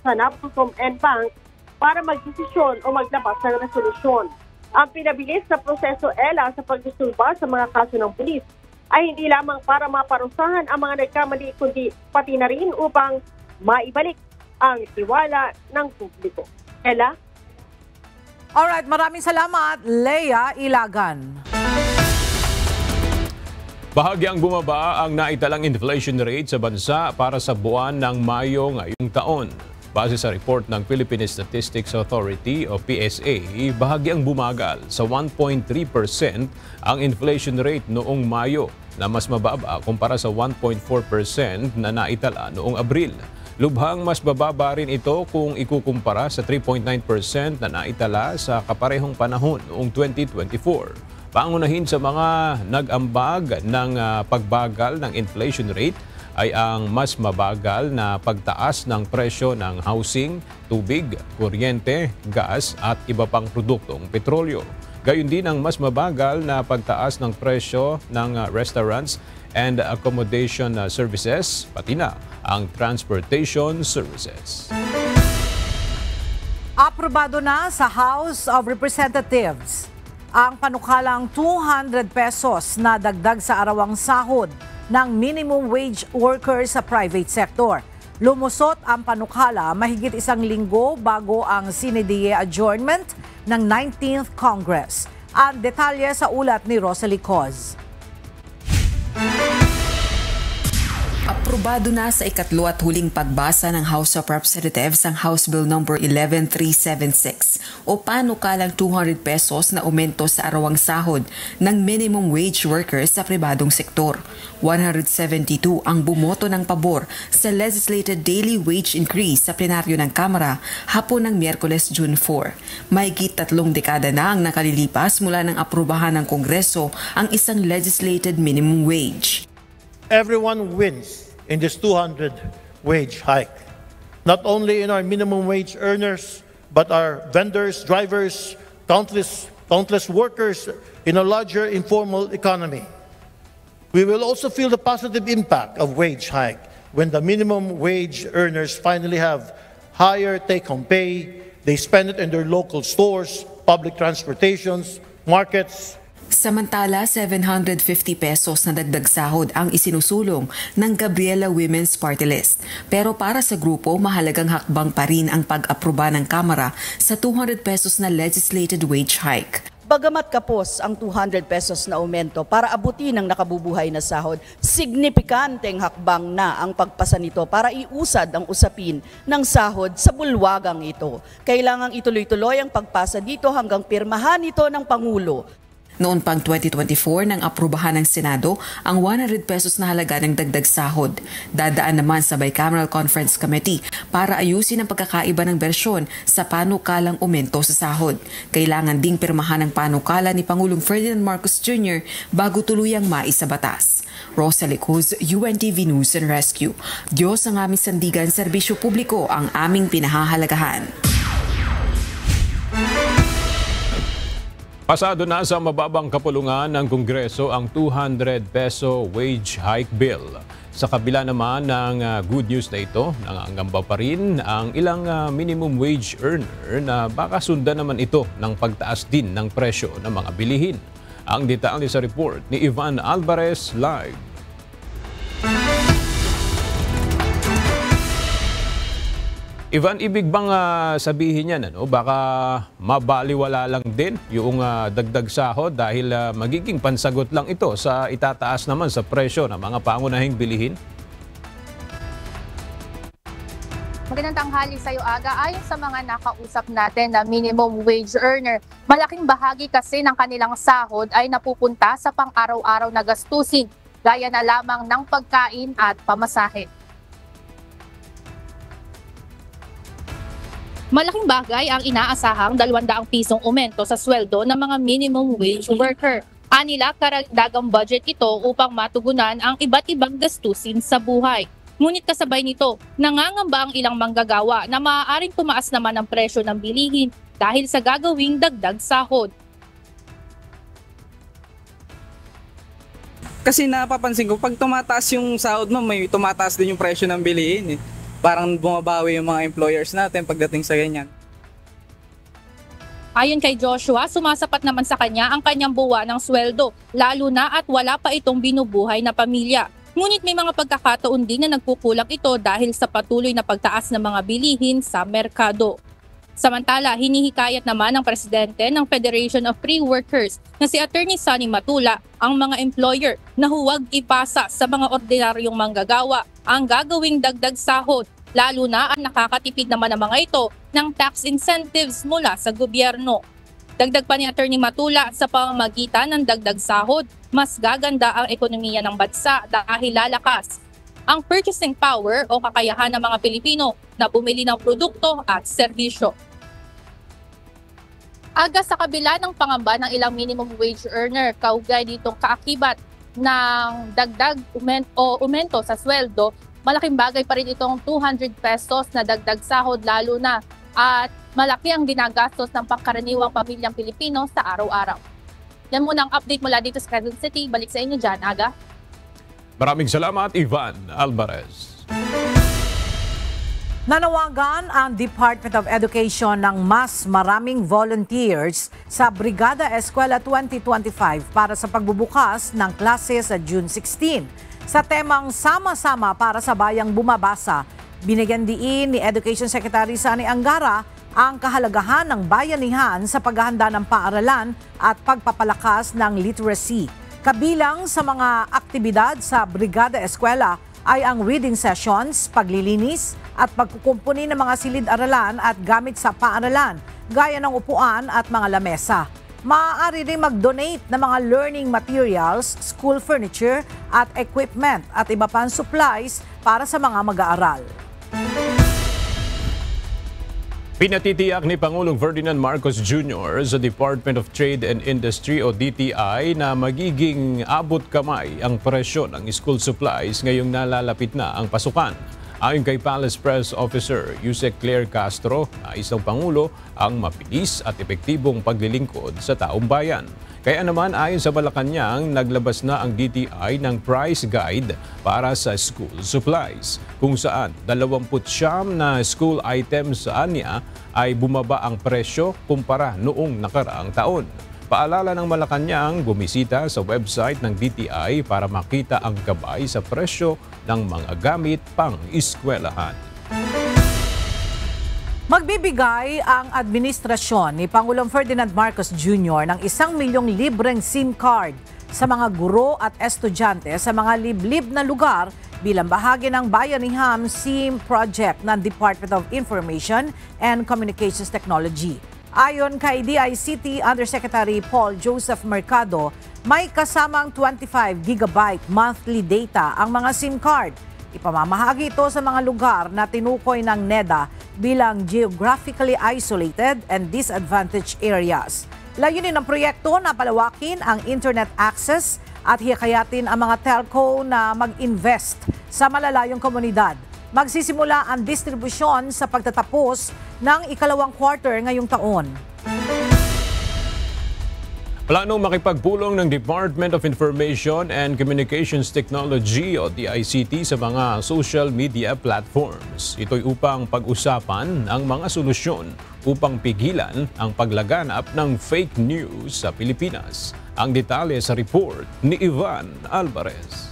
sa NAPOLCOM NBank para magdesisyon o maglabas ng resolusyon. Ang pinabilis na proseso ELA sa pagsusulba sa mga kaso ng pulis ay hindi lamang para maparusahan ang mga nagkamali, kundi pati na rin upang maibalik ang tiwala ng publiko. Ella? Alright, maraming salamat, Leia Ilagan. Bahagyang bumaba ang naitalang inflation rate sa bansa para sa buwan ng Mayo ngayong taon. Base sa report ng Philippine Statistics Authority o PSA, bahagyang bumagal sa 1.3% ang inflation rate noong Mayo na mas mababa kumpara sa 1.4% na naitala noong Abril. Lubhang mas bababa rin ito kung ikukumpara sa 3.9% na naitala sa kaparehong panahon noong 2024. Pangunahin sa mga nag-ambag ng pagbagal ng inflation rate ay ang mas mabagal na pagtaas ng presyo ng housing, tubig, kuryente, gas at iba pang produktong petrolyo. Gayon din ang mas mabagal na pagtaas ng presyo ng restaurants and accommodation services, pati na ang transportation services. Aprobado na sa House of Representatives ang panukalang 200 pesos na dagdag sa arawang sahod ng minimum wage workers sa private sector. Lumusot ang panukala mahigit 1 linggo bago ang sine die adjournment ng 19th Congress. Ang detalye sa ulat ni Rosalie Coz. Aprobado na sa ikatlo at huling pagbasa ng House of Representatives ang House Bill No. 11376 o panukalang 200 pesos na aumento sa arawang sahod ng minimum wage workers sa pribadong sektor. 172 ang bumoto ng pabor sa legislated daily wage increase sa plenaryo ng Kamara hapon ng Miyerkules, June 4. Mahigit 3 dekada na ang nakalilipas mula ng aprubahan ng Kongreso ang isang legislated minimum wage. Everyone wins in this 200 wage hike. Not only in our minimum wage earners, but our vendors, drivers, countless workers in a larger informal economy. We will also feel the positive impact of wage hike when the minimum wage earners finally have higher take-home pay. They spend it in their local stores, public transportations, markets. Samantala, 750 pesos na dagdag sahod ang isinusulong ng Gabriela Women's Party List. Pero para sa grupo, mahalagang hakbang pa rin ang pag-aproba ng Kamara sa 200 pesos na legislated wage hike. Bagamat kapos ang 200 pesos na aumento para abutin ang nakabubuhay na sahod, signifikanteng hakbang na ang pagpasa nito para iusad ang usapin ng sahod sa bulwagang ito. Kailangang ituloy-tuloy ang pagpasa dito hanggang pirmahan ito ng Pangulo. Noon pang 2024 nang aprubahan ng Senado ang 100 pesos na halaga ng dagdag sahod. Dadaan naman sa Bicameral Conference Committee para ayusin ang pagkakaiba ng bersyon sa panukalang aumento sa sahod. Kailangan ding pirmahan ng panukala ni Pangulong Ferdinand Marcos Jr. bago tuluyang maisabatas. Rosalie Cruz, UNTV News and Rescue. Diyos ang aming sandigan, serbisyo publiko ang aming pinahahalagahan. Pasado na sa mababang kapulungan ng Kongreso ang 200 peso wage hike bill. Sa kabila naman ng good news na ito, nangangamba pa rin ang ilang minimum wage earner na baka sundan naman ito ng pagtaas din ng presyo ng mga bilihin. Ang detalye sa report ni Ivan Alvarez live. Ivan, ibig bang sabihin yan, baka mabaliwala lang din yung dagdag sahod dahil magiging pansagot lang ito sa itataas naman sa presyo ng mga pangunahing bilihin? Magandang tanghali sa iyo, Aga. Ayon sa mga nakausap natin na minimum wage earner, malaking bahagi kasi ng kanilang sahod ay napupunta sa pang-araw-araw na gastusin, gaya na lamang ng pagkain at pamasahe. Malaking bagay ang inaasahang 200 pisong aumento sa sweldo ng mga minimum wage worker. Anila, karagdagang budget ito upang matugunan ang iba't ibang gastusin sa buhay. Ngunit kasabay nito, nangangamba ang ilang manggagawa na maaaring tumaas naman ang presyo ng bilihin dahil sa gagawing dagdag sahod. Kasi napapansin ko, pag tumataas yung sahod mo, may tumataas din yung presyo ng bilihin eh. Parang bumabawi yung mga employers natin pagdating sa ganyan. Ayon kay Joshua, sumasapat naman sa kanya ang kanyang buwan ng sweldo, lalo na at wala pa itong binubuhay na pamilya. Ngunit may mga pagkakataon din na nagkukulang ito dahil sa patuloy na pagtaas ng mga bilihin sa merkado. Samantala, hinihikayat naman ng presidente ng Federation of Free Workers na si Attorney Sonny Matula ang mga employer na huwag ipasa sa mga ordinaryong manggagawa ang gagawing dagdag sahod, lalo na ang nakakatipid naman ng mga ito ng tax incentives mula sa gobyerno. Dagdag pa ni Attorney Matula, sa pamamagitan ng dagdag sahod, mas gaganda ang ekonomiya ng bansa dahil lalakas ang purchasing power o kakayahan ng mga Pilipino na bumili ng produkto at serbisyo. Aga, sa kabila ng pangamba ng ilang minimum wage earner, kaugnay ditong kaakibat ng dagdag aumento sa sweldo, malaking bagay pa rin itong 200 pesos na dagdag sahod, lalo na at malaki ang ginagastos ng pangkaraniwang pamilyang Pilipino sa araw-araw. Yan muna ang update mula dito sa Quezon City. Balik sa inyo dyan, Aga. Maraming salamat, Ivan Alvarez. Nanawagan ang Department of Education ng mas maraming volunteers sa Brigada Eskwela 2025 para sa pagbubukas ng klase sa June 16. Sa temang Sama-sama para sa Bayang Bumabasa, binigyan diin ni Education Secretary Sani Angara ang kahalagahan ng bayanihan sa paghahanda ng paaralan at pagpapalakas ng literacy. Kabilang sa mga aktibidad sa Brigada Eskwela ay ang reading sessions, paglilinis at pagkukumpuni ng mga silid-aralan at gamit sa paaralan, gaya ng upuan at mga lamesa. Maaari rin mag-donate ng mga learning materials, school furniture at equipment at iba pang supplies para sa mga mag-aaral. Pinatitiyak ni Pangulong Ferdinand Marcos Jr. sa Department of Trade and Industry o DTI na magiging abot kamay ang presyo ng school supplies ngayong nalalapit na ang pasukan. Ayon kay Palace Press Officer Yusek Claire Castro, nais ng Pangulo ang mabilis at epektibong paglilingkod sa taong bayan. Kaya naman ayon sa Malacanang, naglabas na ang DTI ng price guide para sa school supplies, kung saan 29 na school items sa anya ay bumaba ang presyo kumpara noong nakaraang taon. Paalala ng Malacanang, bumisita sa website ng DTI para makita ang gabay sa presyo ng mga gamit pang-eskwelahan. Magbibigay ang administrasyon ni Pangulong Ferdinand Marcos Jr. ng 1 milyong libreng SIM card sa mga guro at estudyante sa mga liblib na lugar bilang bahagi ng Bayanihan SIM project ng Department of Information and Communications Technology. Ayon kay DICT Undersecretary Paul Joseph Mercado, may kasamang 25 GB monthly data ang mga SIM card. Ipamamahagi ito sa mga lugar na tinukoy ng NEDA bilang geographically isolated and disadvantaged areas. Layunin ng proyekto na palawakin ang internet access at hikayatin ang mga telco na mag-invest sa malalayong komunidad. Magsisimula ang distribusyon sa pagtatapos ng ikalawang quarter ngayong taon. Planong makipagpulong ng Department of Information and Communications Technology o DICT sa mga social media platforms. Ito'y upang pag-usapan ang mga solusyon upang pigilan ang paglaganap ng fake news sa Pilipinas. Ang detalye sa report ni Ivan Alvarez.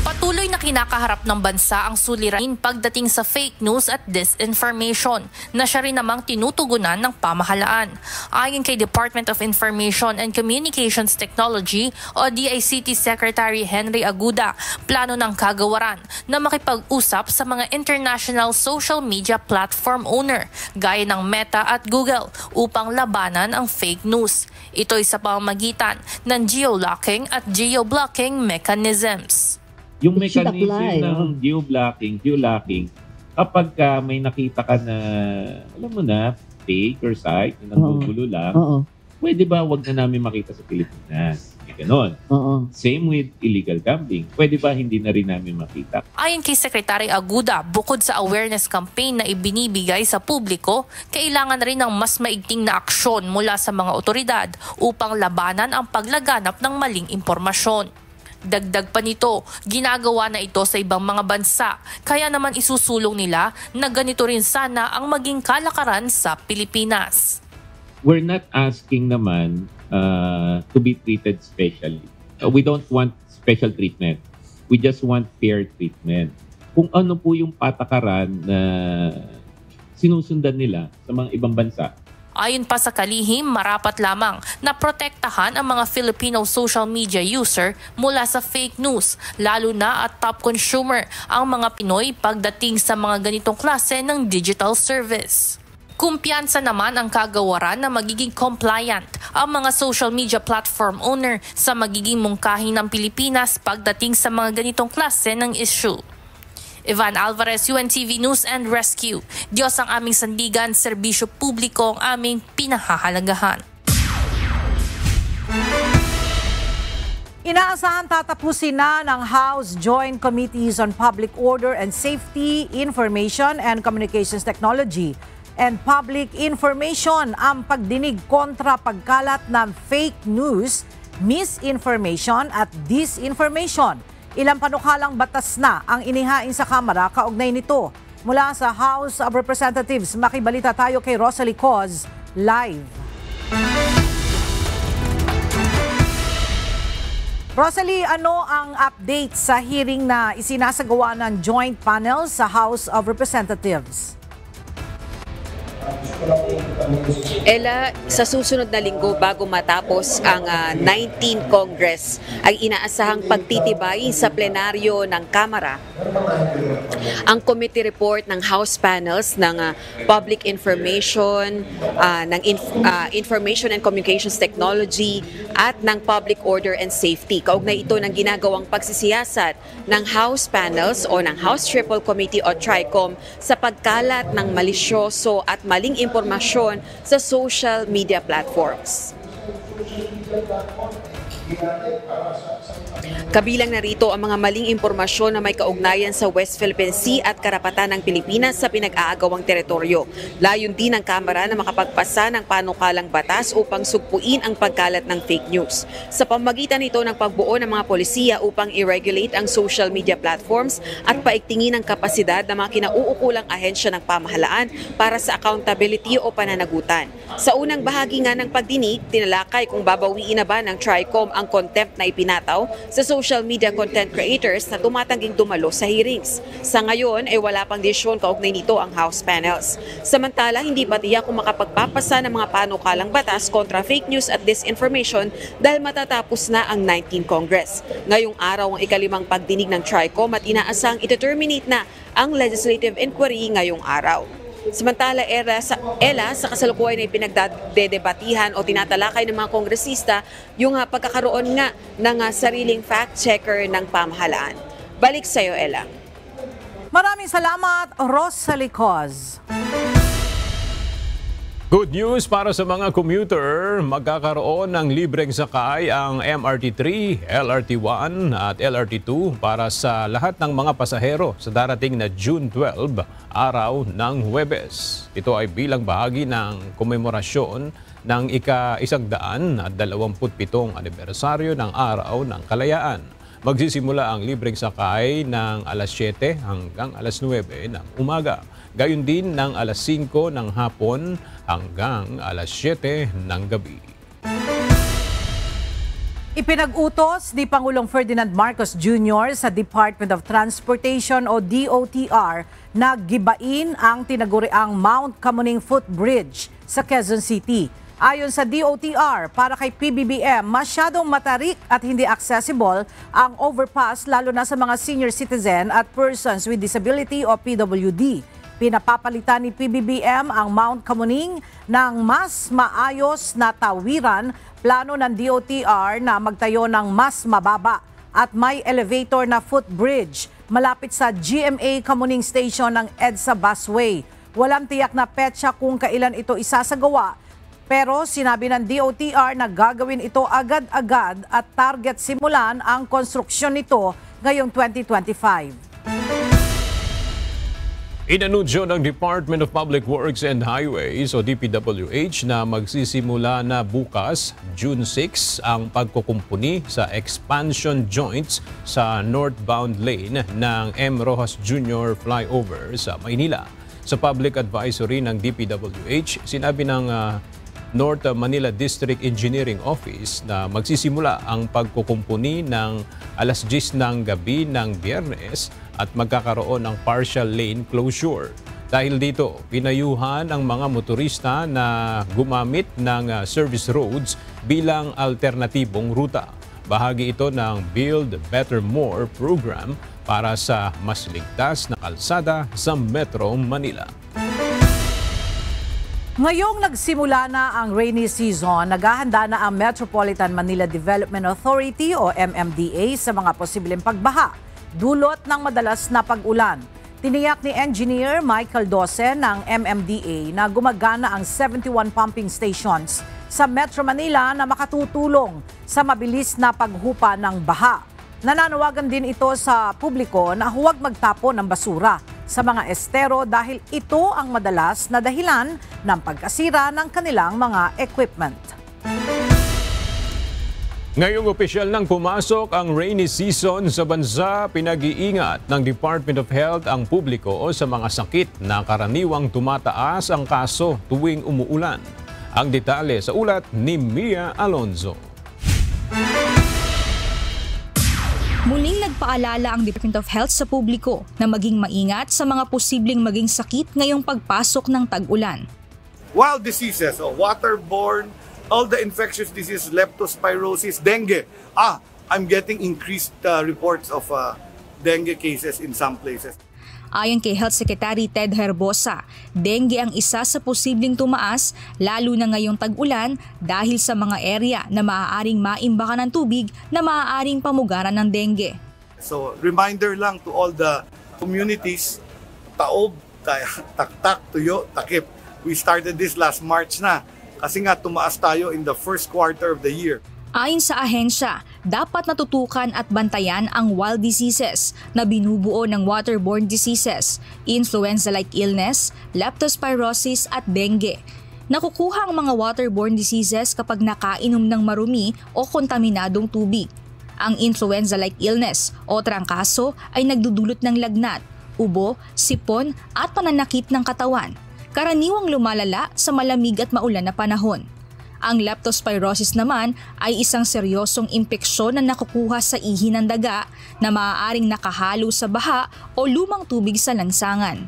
Patuloy na kinakaharap ng bansa ang suliranin pagdating sa fake news at disinformation na siya rin namang tinutugunan ng pamahalaan. Ayon kay Department of Information and Communications Technology o DICT Secretary Henry Aguda, plano ng kagawaran na makipag-usap sa mga international social media platform owner gaya ng Meta at Google upang labanan ang fake news. Ito'y sa pamamagitan ng geolocking at geoblocking mechanisms. Yung mechanism ng geoblocking, kapag may nakita ka na, alam mo na, fake or site, na nanggugulo lang, pwede ba wag na namin makita sa Pilipinas? Ganon. Same with illegal gambling. Pwede ba hindi na rin namin makita? Ayon kay Secretary Aguda, bukod sa awareness campaign na ibinibigay sa publiko, kailangan rin ng mas maigting na aksyon mula sa mga otoridad upang labanan ang paglaganap ng maling impormasyon. Dagdag pa nito, ginagawa na ito sa ibang mga bansa, kaya naman isusulong nila na ganito rin sana ang maging kalakaran sa Pilipinas. We're not asking naman to be treated specially. We don't want special treatment. We just want fair treatment. Kung ano po yung patakaran na sinusundan nila sa mga ibang bansa. Ayon pa sa kalihim, marapat lamang na protektahan ang mga Filipino social media user mula sa fake news, lalo na at top consumer ang mga Pinoy pagdating sa mga ganitong klase ng digital service. Kumpiyansa naman ang kagawaran na magiging compliant ang mga social media platform owner sa magiging mungkahi ng Pilipinas pagdating sa mga ganitong klase ng issue. Ivan Alvarez, UNTV News and Rescue. Diyos ang aming sandigan, serbisyo publiko ang aming pinahahalagahan. Inaasahan tatapusin na ng House Joint Committees on Public Order and Safety, Information and Communications Technology and Public Information ang pagdinig kontra pagkalat ng fake news, misinformation at disinformation. Ilang panukalang batas na ang inihain sa Kamara kaugnay nito. Mula sa House of Representatives, makibalita tayo kay Rosalie Coz live. Rosalie, ano ang update sa hearing na isinasagawa ng joint panel sa House of Representatives? Ella, sa susunod na linggo bago matapos ang 19th Congress ay inaasahang pagtitibayin sa plenaryo ng Kamara ang committee report ng House panels ng Public Information, ng Information and Communications Technology at ng Public Order and Safety. Kaugnay ito ng ginagawang pagsisiyasat ng House panels o ng House Triple Committee o TRICOM sa pagkalat ng malisyoso at maling impormasyon sa social media platforms. Kabilang narito ang mga maling impormasyon na may kaugnayan sa West Philippine Sea at karapatan ng Pilipinas sa pinag-aagawang teritoryo. Layon din ng Kamara na makapagpasa ng panukalang batas upang sugpuin ang pagkalat ng fake news. Sa pamamagitan nito ng pagbuo ng mga polisiya upang i-regulate ang social media platforms at paigtingin ang kapasidad ng mga kinauukulang ahensya ng pamahalaan para sa accountability o pananagutan. Sa unang bahagi nga ng pagdinig, tinalakay kung babawiin na ba ng TRICOM ang contempt na ipinataw sa social media content creators na tumatangging dumalo sa hearings. Sa ngayon ay wala pang desisyon kaugnay nito ang House panels. Samantala, hindi pa tiyak kung makapagpapasa ng mga panukalang batas kontra fake news at disinformation dahil matatapos na ang 19th Congress. Ngayong araw ang ikalimang pagdinig ng TRICOM at inaasang iterminate na ang legislative inquiry ngayong araw. Samantala, Ella, sa kasalukuyan ay pinagdedebatihan o tinatalakay ng mga kongresista yung pagkakaroon nga ng sariling fact-checker ng pamahalaan. Balik sa iyo, Ella. Maraming salamat, Rosalie Coz. Good news para sa mga commuter, magkakaroon ng libreng sakay ang MRT3, LRT1 at LRT2 para sa lahat ng mga pasahero sa darating na June 12, araw ng Huwebes. Ito ay bilang bahagi ng komemorasyon ng ika-127 anibersaryo ng Araw ng Kalayaan. Magsisimula ang libreng sakay ng alas 7 hanggang alas 9 ng umaga. Gayon din ng alas 5 ng hapon hanggang alas 7 ng gabi. Ipinag-utos ni Pangulong Ferdinand Marcos Jr. sa Department of Transportation o DOTR na gibain ang tinaguriang Mount Kamuning Footbridge sa Quezon City. Ayon sa DOTR, para kay PBBM, masyadong matarik at hindi accessible ang overpass lalo na sa mga senior citizen at persons with disability o PWD. Pinapapalitan ni PBBM ang Mount Kamuning ng mas maayos na tawiran, plano ng DOTR na magtayo ng mas mababa at may elevator na footbridge malapit sa GMA Kamuning Station ng EDSA Busway. Walang tiyak na petsa kung kailan ito isasagawa, pero sinabi ng DOTR na gagawin ito agad-agad at target simulan ang konstruksyon nito ngayong 2025. Inanunsyo ng Department of Public Works and Highways o DPWH na magsisimula na bukas, June 6, ang pagkukumpuni sa expansion joints sa northbound lane ng M. Rojas Jr. Flyover sa Maynila. Sa public advisory ng DPWH, sinabi ng North Manila District Engineering Office na magsisimula ang pagkukumpuni ng alas 10 ng gabi ng Biyernes at magkakaroon ng partial lane closure. Dahil dito, pinayuhan ang mga motorista na gumamit ng service roads bilang alternatibong ruta. Bahagi ito ng Build Better More program para sa mas ligtas na kalsada sa Metro Manila. Ngayong nagsimula na ang rainy season, naghahanda na ang Metropolitan Manila Development Authority o MMDA sa mga posibleng pagbaha, dulot ng madalas na pag-ulan. Tiniyak ni Engineer Michael Dose ng MMDA na gumagana ang 71 pumping stations sa Metro Manila na makatutulong sa mabilis na paghupa ng baha. Nananawagan din ito sa publiko na huwag magtapon ng basura sa mga estero dahil ito ang madalas na dahilan ng pagkasira ng kanilang mga equipment. Ngayong opisyal nang pumasok ang rainy season sa bansa, pinag-iingat ng Department of Health ang publiko sa mga sakit na karaniwang tumataas ang kaso tuwing umuulan. Ang detalye sa ulat ni Mia Alonzo. Muling nagpaalala ang Department of Health sa publiko na maging maingat sa mga posibleng maging sakit ngayong pagpasok ng tag-ulan. Wild diseases, waterborne, all the infectious diseases, leptospirosis, dengue. I'm getting increased reports of dengue cases in some places. Ayon kay Health Secretary Ted Herbosa, dengue ang isa sa posibleng tumaas lalo na ngayong tag-ulan dahil sa mga area na maaaring maimbakan ng tubig na maaaring pamugaran ng dengue. So reminder lang to all the communities, Taob, Taktak, Tuyo, Takip. We started this last March na kasi nga tumaas tayo in the first quarter of the year. Ayon sa ahensya, dapat natutukan at bantayan ang wild diseases na binubuo ng waterborne diseases, influenza-like illness, leptospirosis at dengue. Nakukuha ang mga waterborne diseases kapag nakainom ng marumi o kontaminadong tubig. Ang influenza-like illness o trangkaso ay nagdudulot ng lagnat, ubo, sipon at pananakit ng katawan. Karaniwang lumalala sa malamig at maulan na panahon. Ang leptospirosis naman ay isang seryosong impeksyon na nakukuha sa ihi ng daga na maaaring nakahalo sa baha o lumang tubig sa lansangan.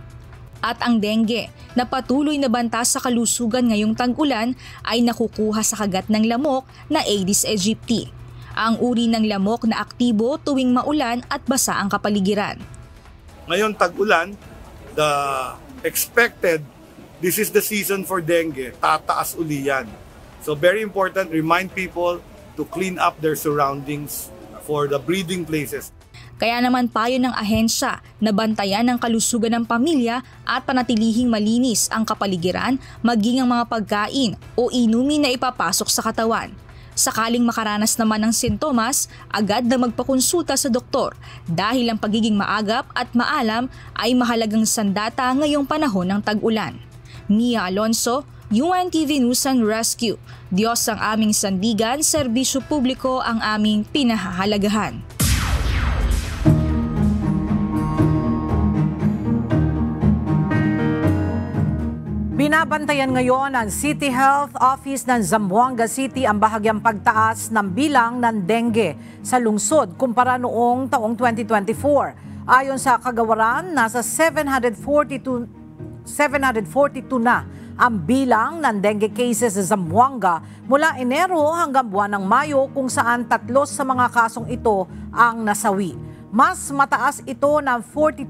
At ang dengue na patuloy na banta sa kalusugan ngayong tag-ulan ay nakukuha sa kagat ng lamok na Aedes aegypti. Ang uri ng lamok na aktibo tuwing maulan at basa ang kapaligiran. Ngayon tag-ulan, the expected, this is the season for dengue, tataas uli yan. So very important, remind people to clean up their surroundings for the breeding places. Kaya naman payo ng ahensya na bantayan ang kalusugan ng pamilya at panatilihing malinis ang kapaligiran, maging ang mga pagkain o inumin na ipapasok sa katawan. Sakaling makaranas naman ng sintomas, agad na magpakonsulta sa doktor dahil ang pagiging maagap at maalam ay mahalagang sandata ngayong panahon ng tag-ulan. Mia Alonso, UNTV News and Rescue. Diyos ang aming sandigan, serbisyo publiko ang aming pinahahalagahan. Binabantayan ngayon ng City Health Office ng Zamboanga City ang bahagyang pagtaas ng bilang ng dengue sa lungsod kumpara noong taong 2024. Ayon sa kagawaran, nasa 742 na ang bilang ng dengue cases sa Zamboanga mula Enero hanggang buwan ng Mayo, kung saan 3 sa mga kasong ito ang nasawi. Mas mataas ito ng 42%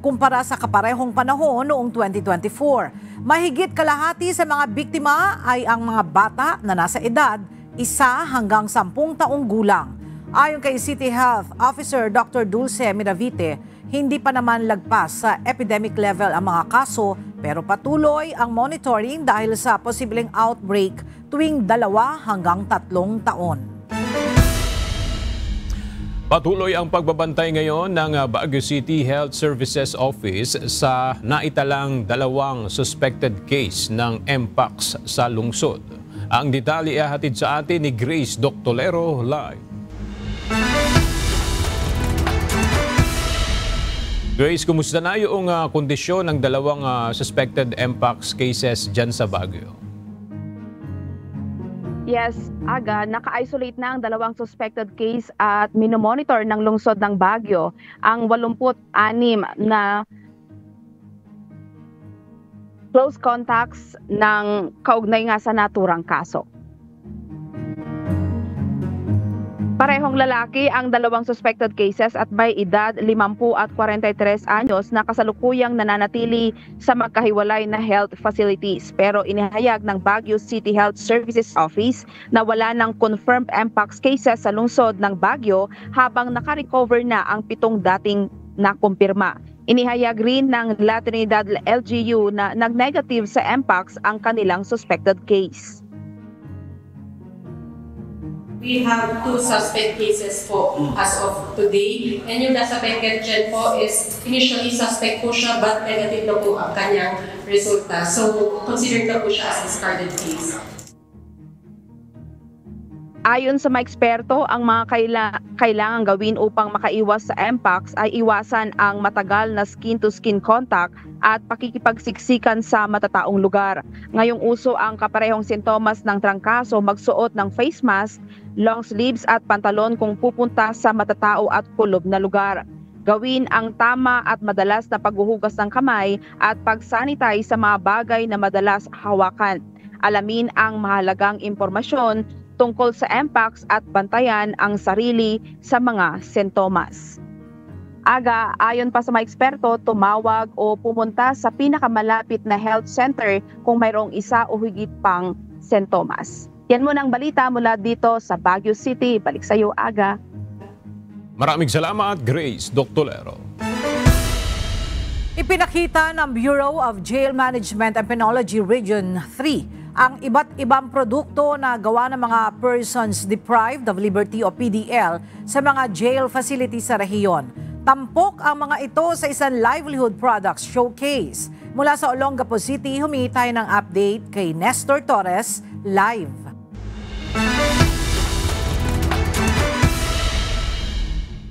kumpara sa kaparehong panahon noong 2024. Mahigit kalahati sa mga biktima ay ang mga bata na nasa edad 1 hanggang 10 taong gulang. Ayon kay City Health Officer Dr. Dulce Miravite, hindi pa naman lagpas sa epidemic level ang mga kaso, pero patuloy ang monitoring dahil sa posibleng outbreak tuwing 2 hanggang 3 taon. Patuloy ang pagbabantay ngayon ng Baguio City Health Services Office sa naitalang 2 suspected case ng Mpox sa lungsod. Ang detalye ihahatid sa atin ni Grace Doctolero live. Grace, kumusta na yung kondisyon ng 2 suspected Mpox cases dyan sa Baguio? Yes, Aga, naka-isolate na ang 2 suspected case at minomonitor ng lungsod ng Baguio ang 86 na close contacts ng kaugnay nga sa naturang kaso. Parehong lalaki ang 2 suspected cases at may edad 50 at 43 anyos na kasalukuyang nananatili sa magkahiwalay na health facilities. Pero inihayag ng Baguio City Health Services Office na wala ng confirmed Mpox cases sa lungsod ng Baguio habang nakarecover na ang 7 dating nakumpirma. Inihayag rin ng La Trinidad LGU na nag-negative sa Mpox ang kanilang suspected case. We have 2 suspect cases po as of today. And yung nasa Benguet dyan po is initially suspect po siya but negative na po ang kanyang resulta. So considered na po siya as discarded case. Ayon sa mga eksperto, ang mga kailangan gawin upang makaiwas sa Mpox ay iwasan ang matagal na skin-to-skin contact at pakikipagsiksikan sa matataong lugar. Ngayong uso ang kaparehong sintomas ng trangkaso, magsuot ng face mask, long sleeves at pantalon kung pupunta sa matatao at kulob na lugar. Gawin ang tama at madalas na paghuhugas ng kamay at pag-sanitize sa mga bagay na madalas hawakan. Alamin ang mahalagang impormasyon tungkol sa Mpox at bantayan ang sarili sa mga sintomas. Aga, ayon pa sa mga eksperto, tumawag o pumunta sa pinakamalapit na health center kung mayroong 1 o higit pang sintomas. Yan muna ang balita mula dito sa Baguio City. Balik sa iyo, Aga. Maraming salamat, Grace Doctolero. Ipinakita ng Bureau of Jail Management and Penology Region 3 ang iba't ibang produkto na gawa ng mga persons deprived of liberty o PDL sa mga jail facilities sa rehiyon. Tampok ang mga ito sa isang livelihood products showcase. Mula sa Olongapo City, humingi tayo ng update kay Nestor Torres live.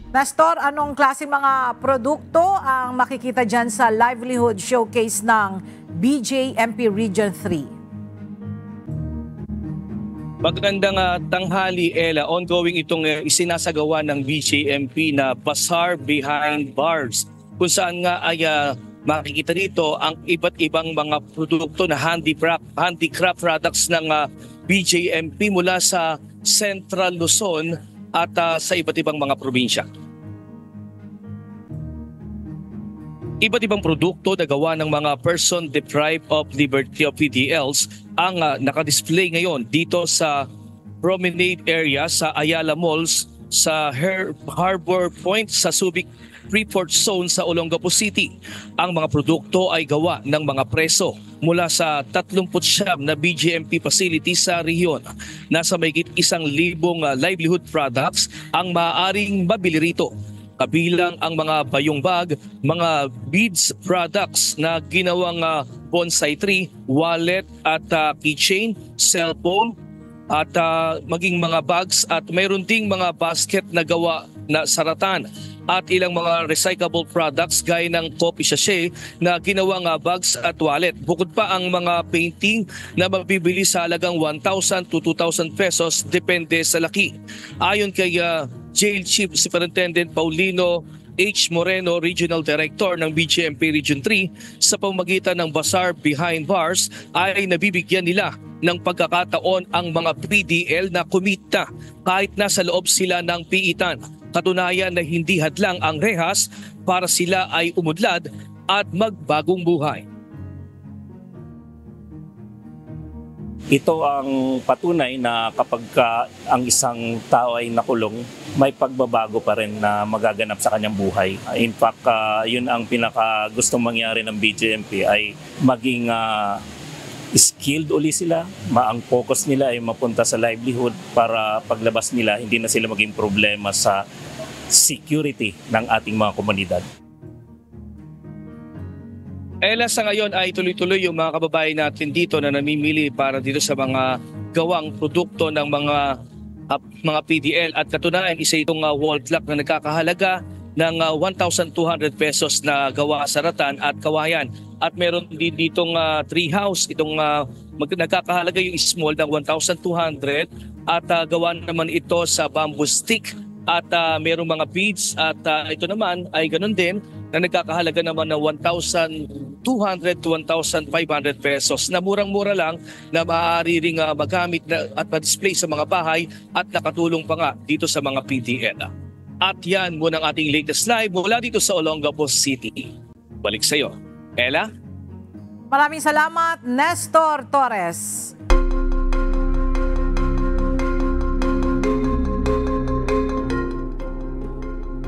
Nestor, anong klaseng mga produkto ang makikita dyan sa livelihood showcase ng BJMP Region 3? Magandang tanghali, Ella. Ongoing itong isinasagawa ng BJMP na Bazaar Behind Bars, kung saan nga ay makikita dito ang iba't ibang mga produkto na handicraft products ng BJMP mula sa Central Luzon at sa iba't ibang mga probinsya. Iba't ibang produkto na gawa ng mga person deprived of liberty o PDLs ang nakadisplay ngayon dito sa promenade area sa Ayala Malls sa Harbor Point sa Subic Freeport Zone sa Olongapo City. Ang mga produkto ay gawa ng mga preso mula sa 39 na BGMP facility sa rehiyon. Nasa mahigit 1,000 livelihood products ang maaaring mabili rito. Kabilang ang mga bayong bag, mga beads products na ginawang bonsai tree, wallet at keychain, cellphone, at maging mga bags at mayroon ding mga basket na gawa na saratan at ilang mga recyclable products gaya ng coffee sachet na ginawang bags at wallet. Bukod pa ang mga painting na mabibili sa halagang 1,000 to 2,000 pesos depende sa laki. Ayon kay Jail Chief Superintendent Paulino H. Moreno, Regional Director ng BGMP Region 3, sa pamamagitan ng Bazaar Behind Bars ay nabibigyan nila ng pagkakataon ang mga PDL na kumita kahit nasa loob sila ng piitan. Katunayan na hindi hadlang ang rehas para sila ay umudlad at magbagong buhay. Ito ang patunay na kapag ang isang tao ay nakulong, may pagbabago pa rin na magaganap sa kanyang buhay. In fact, yun ang pinaka gustong mangyari ng BGMP ay maging skilled uli sila. Ang focus nila ay mapunta sa livelihood para paglabas nila, hindi na sila maging problema sa security ng ating mga komunidad. Ella, sa ngayon ay tuloy-tuloy yung mga kababayan natin dito na namimili para dito sa mga gawang produkto ng mga PDL at katunayan isa itong wall clock na nagkakahalaga ng 1,200 pesos na gawa sa ratan at kawayan. At meron din ditong tree house, itong nagkakahalaga yung small ng 1,200 at gawa naman ito sa bamboo stick at merong mga beads at ito naman ay ganun din na nagkakahalaga naman ng 1,200 to 1,500 pesos na murang-mura lang na maaari ring magamit at ma-display sa mga bahay at nakatulong pa nga dito sa mga PDL. At yan muna ang ating latest live mula dito sa Olongapo City. Balik sa iyo, Ella. Maraming salamat, Nestor Torres.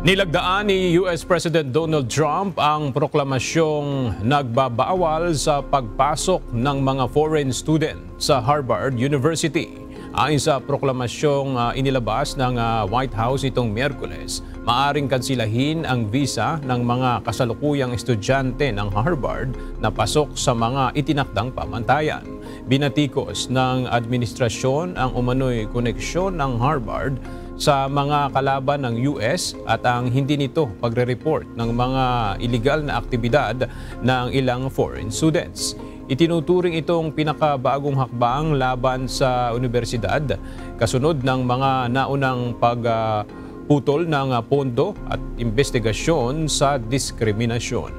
Nilagdaan ni US President Donald Trump ang proklamasyong nagbabaawal sa pagpasok ng mga foreign student sa Harvard University. Ayon sa proklamasyong inilabas ng White House itong Miyerkules, maaring kansilahin ang visa ng mga kasalukuyang estudyante ng Harvard na pasok sa mga itinakdang pamantayan. Binatikos ng administrasyon ang umano'y koneksyon ng Harvard sa mga kalaban ng US at ang hindi nito pagre-report ng mga illegal na aktibidad ng ilang foreign students. Itinuturing itong pinakabagong hakbang laban sa universidad, kasunod ng mga naunang pagputol ng pondo at investigasyon sa diskriminasyon.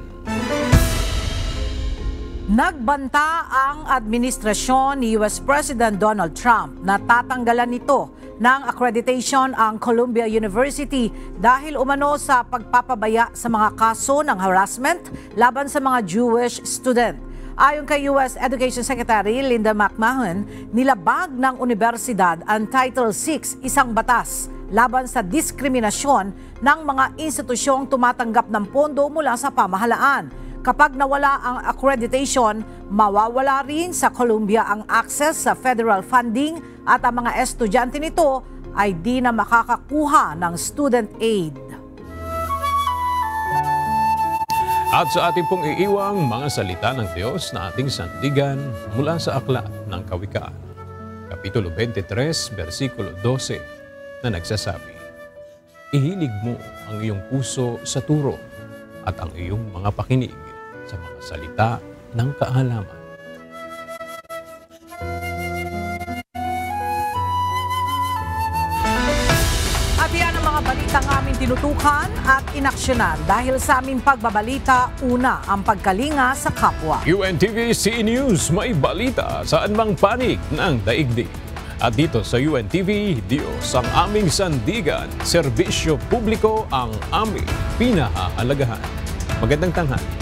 Nagbanta ang administrasyon ni US President Donald Trump na tatanggalan nito ng accreditation ang Columbia University dahil umano sa pagpapabaya sa mga kaso ng harassment laban sa mga Jewish student. Ayon kay US Education Secretary Linda McMahon, nilabag ng universidad ang Title VI, isang batas laban sa diskriminasyon ng mga institusyong tumatanggap ng pondo mula sa pamahalaan. Kapag nawala ang accreditation, mawawala rin sa Columbia ang access sa federal funding at ang mga estudyante nito ay di na makakakuha ng student aid. At sa ating pong iiwang mga salita ng Diyos na ating sandigan mula sa Aklat ng Kawikaan, Kapitulo 23, versikulo 12 na nagsasabi, "Ihilig mo ang iyong puso sa turo at ang iyong mga pakinig sa mga salita ng kaalaman." At yan ang mga balitang aming tinutukan at inaksyonan. Dahil sa aming pagbabalita, una ang pagkalinga sa kapwa. UNTV CE News, may balita saan mang panig ng daigdig. At dito sa UNTV, Diyos ang aming sandigan, serbisyo publiko ang aming pinahahalagahan. Magandang tanghali.